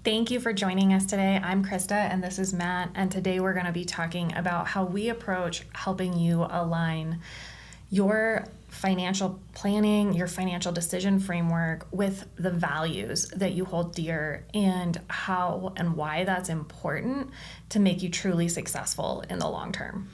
Thank you for joining us today. I'm Christa and this is Matt, and today we're going to be talking about how we approach helping you align your financial planning, your financial decision framework with the values that you hold dear, and how and why that's important to make you truly successful in the long term.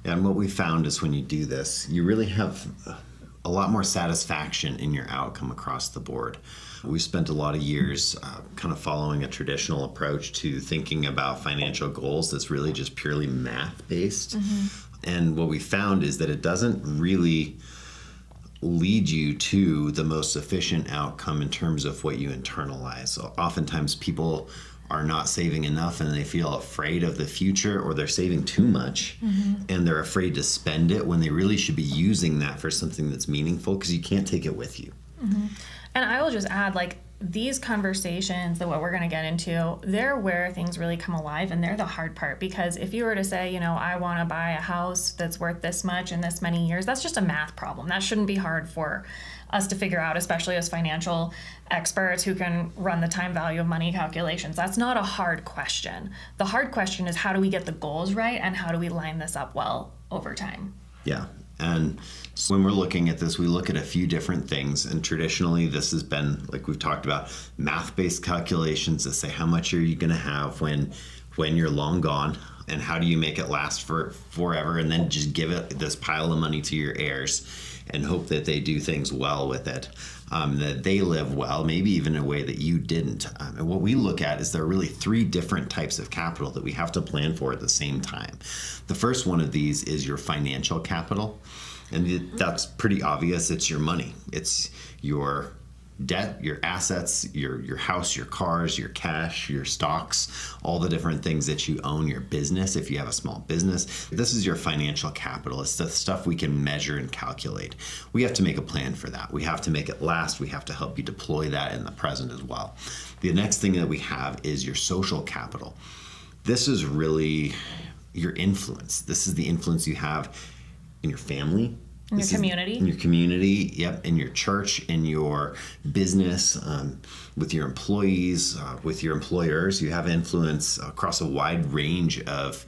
And what we found is when you do this, you really have a lot more satisfaction in your outcome across the board. We spent a lot of years kind of following a traditional approach to thinking about financial goals that's really just purely math-based. And what we found is that it doesn't really lead you to the most efficient outcome in terms of what you internalize. So oftentimes people are not saving enough and they feel afraid of the future, or they're saving too much and they're afraid to spend it when they really should be using that for something that's meaningful, because you can't take it with you. And I will just add, these conversations, that what we're going to get into, they're where things really come alive, and they're the hard part. Because if you were to say, I want to buy a house that's worth this much in this many years, that's just a math problem. That shouldn't be hard for us to figure out, especially as financial experts who can run the time value of money calculations. That's not a hard question. The hard question is, how do we get the goals right, and how do we line this up well over time? Yeah. And so when we're looking at this, we look at a few different things. And traditionally, this has been, like we've talked about, math-based calculations that say how much are you going to have when you're long gone, and how do you make it last forever, and then just give it this pile of money to your heirs and hope that they do things well with it, that they live well, maybe even in a way that you didn't. And what we look at is there are really three different types of capital that we have to plan for at the same time. The first one of these is your financial capital. And that's pretty obvious. It's your money. It's your debt, your assets, your house, your cars, your cash, your stocks, all the different things that you own, your business, if you have a small business. This is your financial capital. It's the stuff we can measure and calculate. We have to make a plan for that. We have to make it last. We have to help you deploy that in the present as well. The next thing that we have is your social capital. This is really your influence. This is the influence you have in your family, in your community. In your community, yep. In your church, in your business, with your employees, with your employers. You have influence across a wide range of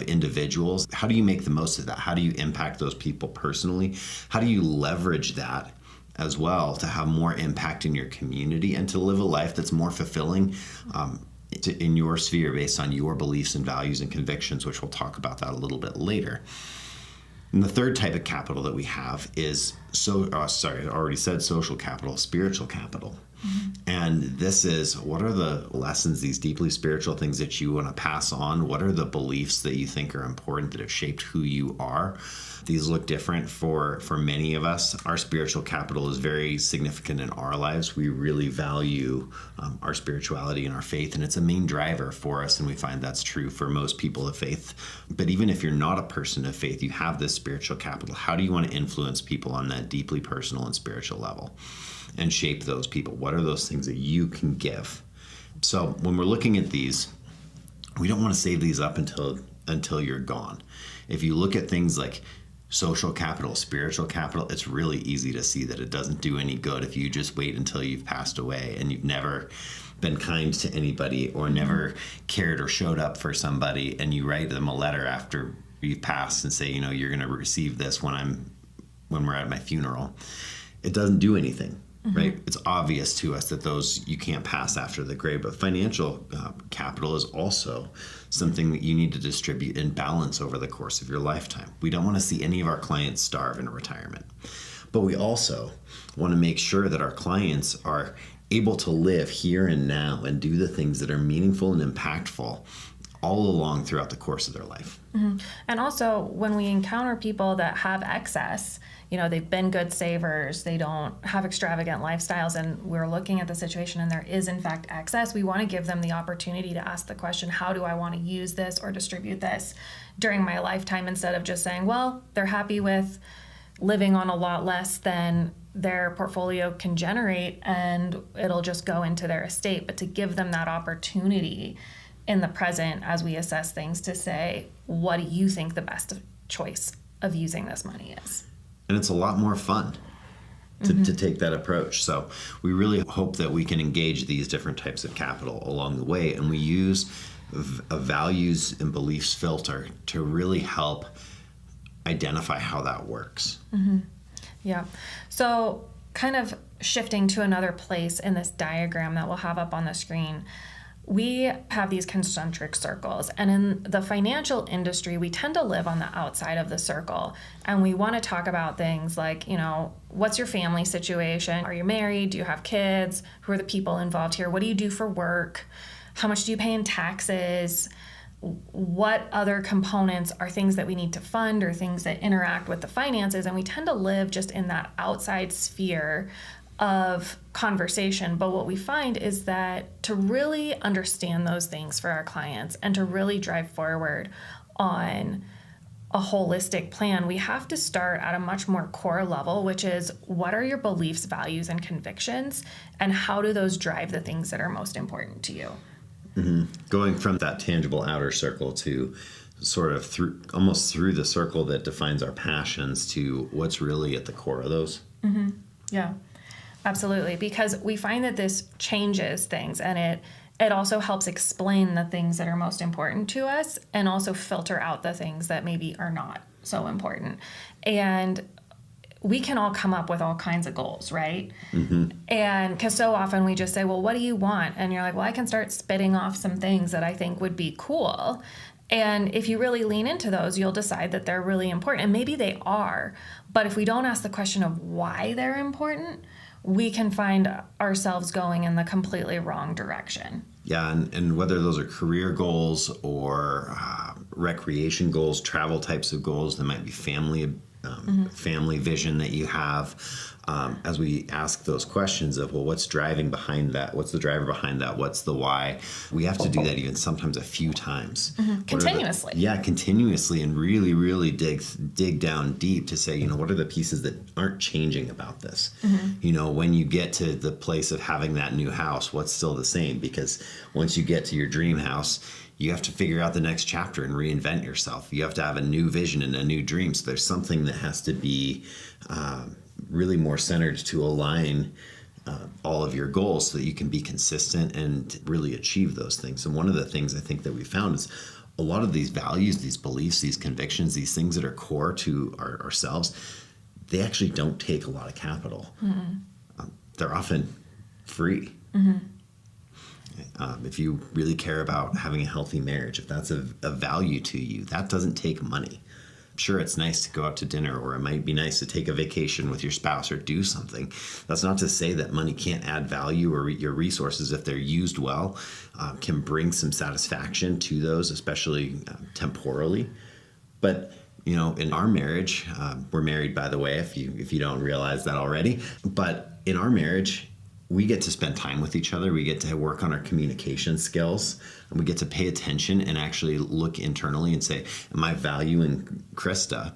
individuals. How do you make the most of that? How do you impact those people personally? How do you leverage that as well to have more impact in your community and to live a life that's more fulfilling in your sphere based on your beliefs and values and convictions, which we'll talk about that a little bit later. And the third type of capital that we have is, I already said social capital, spiritual capital. And this is, what are the lessons, these deeply spiritual things that you want to pass on? What are the beliefs that you think are important that have shaped who you are? These look different for many of us. Our spiritual capital is very significant in our lives. We really value our spirituality and our faith, and it's a main driver for us, and we find that's true for most people of faith. But even if you're not a person of faith, you have this spiritual capital. How do you want to influence people on that deeply personal and spiritual level and shape those people? What are those things that you can give? So when we're looking at these, we don't want to save these up until you're gone. If you look at things like social capital, spiritual capital, it's really easy to see that it doesn't do any good if you just wait until you've passed away and you've never been kind to anybody or never cared or showed up for somebody, and you write them a letter after you've passed and say, you're going to receive this when we're at my funeral. It doesn't do anything. Right? It's obvious to us that those you can't pass after the grave, but financial capital is also something that you need to distribute in balance over the course of your lifetime. We don't want to see any of our clients starve in retirement, but we also want to make sure that our clients are able to live here and now and do the things that are meaningful and impactful all along throughout the course of their life. And also, when we encounter people that have excess, they've been good savers, they don't have extravagant lifestyles, and we're looking at the situation and there is in fact excess, we want to give them the opportunity to ask the question, how do I want to use this or distribute this during my lifetime, instead of just saying, well, they're happy with living on a lot less than their portfolio can generate and it'll just go into their estate. But to give them that opportunity in the present as we assess things to say, what do you think the best choice of using this money is? And it's a lot more fun. to take that approach. So we really hope that we can engage these different types of capital along the way, and we use a values and beliefs filter to really help identify how that works. Yeah. So kind of shifting to another place in this diagram that we'll have up on the screen, we have these concentric circles, and in the financial industry, we tend to live on the outside of the circle, and we want to talk about things like, what's your family situation? Are you married? Do you have kids? Who are the people involved here? What do you do for work? How much do you pay in taxes? What other components are things that we need to fund or things that interact with the finances? And we tend to live just in that outside sphere of conversation. But what we find is that to really understand those things for our clients and to really drive forward on a holistic plan, we have to start at a much more core level, which is what are your beliefs, values, and convictions, and how do those drive the things that are most important to you? Going from that tangible outer circle to sort of almost through the circle that defines our passions to what's really at the core of those. Yeah, absolutely. Because we find that this changes things, and it also helps explain the things that are most important to us and also filter out the things that maybe are not so important. And we can all come up with all kinds of goals, right? And because so often we just say, well, what do you want? And you're like, well, I can start spitting off some things that I think would be cool. And if you really lean into those, you'll decide that they're really important. And maybe they are. But if we don't ask the question of why they're important, we can find ourselves going in the completely wrong direction. Yeah, and whether those are career goals or recreation goals, travel types of goals, there might be family vision that you have. As we ask those questions of, well, what's driving behind that? What's the driver behind that? What's the why? We have to do that even sometimes a few times. Continuously. Continuously, and really, really dig down deep to say, what are the pieces that aren't changing about this? When you get to the place of having that new house, what's still the same? Because once you get to your dream house, you have to figure out the next chapter and reinvent yourself. You have to have a new vision and a new dream. So there's something that has to be really more centered to align all of your goals so that you can be consistent and really achieve those things. And one of the things I think that we found is a lot of these values, these beliefs, these convictions, these things that are core to ourselves, they actually don't take a lot of capital. They're often free. If you really care about having a healthy marriage, if that's a value to you, that doesn't take money. Sure, it's nice to go out to dinner, or it might be nice to take a vacation with your spouse or do something. That's not to say that money can't add value, or your resources, if they're used well, can bring some satisfaction to those, especially temporally. But in our marriage, we're married, by the way, if you don't realize that already. But in our marriage, we get to spend time with each other. We get to work on our communication skills, and we get to pay attention and actually look internally and say, am I valuing Christa?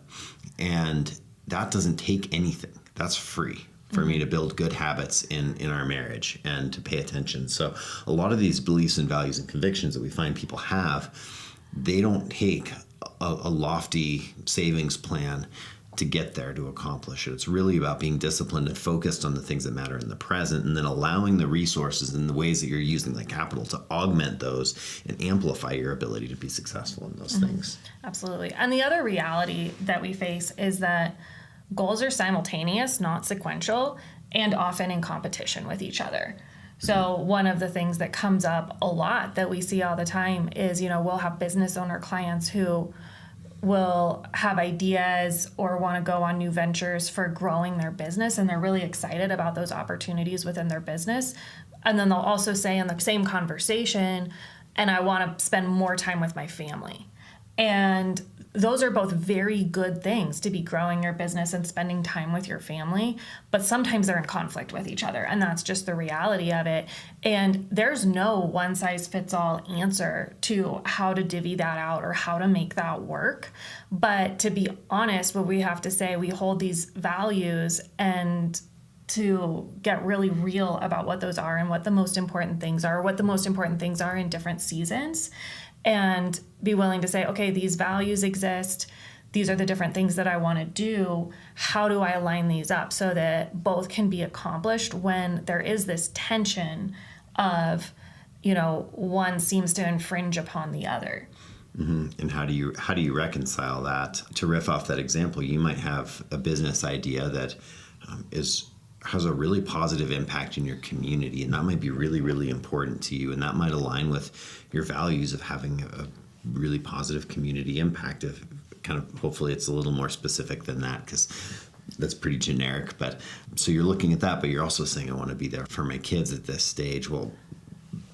And that doesn't take anything. That's free for me to build good habits in our marriage and to pay attention. So a lot of these beliefs and values and convictions that we find people have, they don't take a lofty savings plan to get there, to accomplish it. It's really about being disciplined and focused on the things that matter in the present, and then allowing the resources and the ways that you're using the capital to augment those and amplify your ability to be successful in those things. Absolutely. And the other reality that we face is that goals are simultaneous, not sequential, and often in competition with each other. So one of the things that comes up a lot that we see all the time is, we'll have business owner clients who will have ideas or want to go on new ventures for growing their business, and they're really excited about those opportunities within their business. And then they'll also say in the same conversation, and I want to spend more time with my family. And those are both very good things, to be growing your business and spending time with your family, but sometimes they're in conflict with each other, and that's just the reality of it. And there's no one size fits all answer to how to divvy that out or how to make that work. But to be honest, what we have to say, we hold these values, and to get really real about what those are and what the most important things are, what the most important things are in different seasons, and be willing to say, okay, these values exist. these are the different things that I want to do. How do I line these up so that both can be accomplished when there is this tension of, one seems to infringe upon the other? And how do you reconcile that? To riff off that example, you might have a business idea that has a really positive impact in your community, and that might be really, really important to you, and that might align with your values of having a really positive community impact. If kind of, hopefully it's a little more specific than that, because that's pretty generic. But so you're looking at that, but you're also saying, I want to be there for my kids at this stage. Well,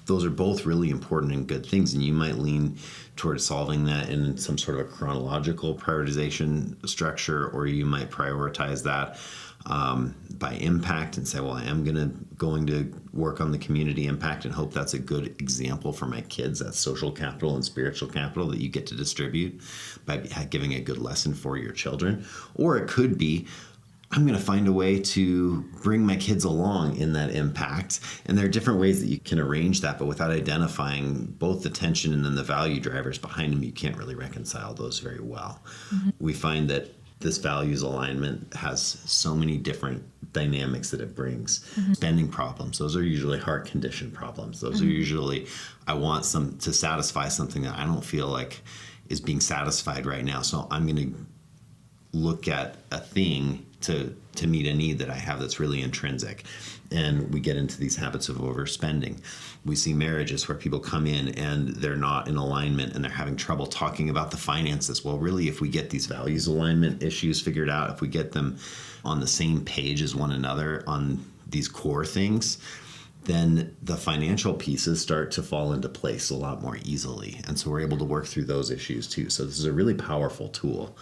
those are both really important and good things, and you might lean towards solving that in some sort of a chronological prioritization structure, or you might prioritize that by impact and say, well, I am going to work on the community impact and hope that's a good example for my kids. That's social capital and spiritual capital that you get to distribute by giving a good lesson for your children. Or it could be, I'm going to find a way to bring my kids along in that impact. And there are different ways that you can arrange that, but without identifying both the tension and then the value drivers behind them, you can't really reconcile those very well. We find that this values alignment has so many different dynamics that it brings. Spending problems, those are usually heart condition problems. Those are usually, I want to satisfy something that I don't feel like is being satisfied right now. So I'm going to look at a thing to meet a need that I have that's really intrinsic. And we get into these habits of overspending. We see marriages where people come in and they're not in alignment and they're having trouble talking about the finances. Well, really, if we get these values alignment issues figured out, if we get them on the same page as one another on these core things, then the financial pieces start to fall into place a lot more easily. And so we're able to work through those issues too. So this is a really powerful tool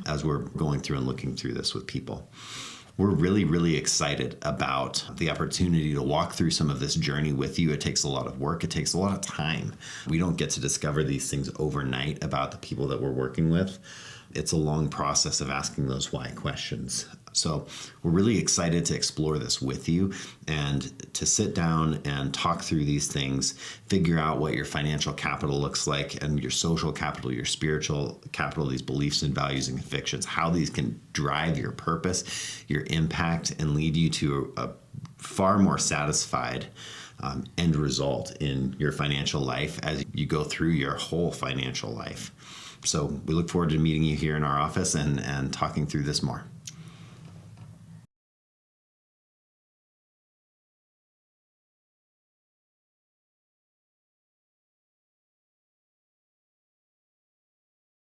as we're going through and looking through this with people. We're really, really excited about the opportunity to walk through some of this journey with you. It takes a lot of work. It takes a lot of time. We don't get to discover these things overnight about the people that we're working with. It's a long process of asking those why questions. So we're really excited to explore this with you and to sit down and talk through these things, figure out what your financial capital looks like and your social capital, your spiritual capital, these beliefs and values and convictions, how these can drive your purpose, your impact, and lead you to a far more satisfied end result in your financial life as you go through your whole financial life. So we look forward to meeting you here in our office and talking through this more.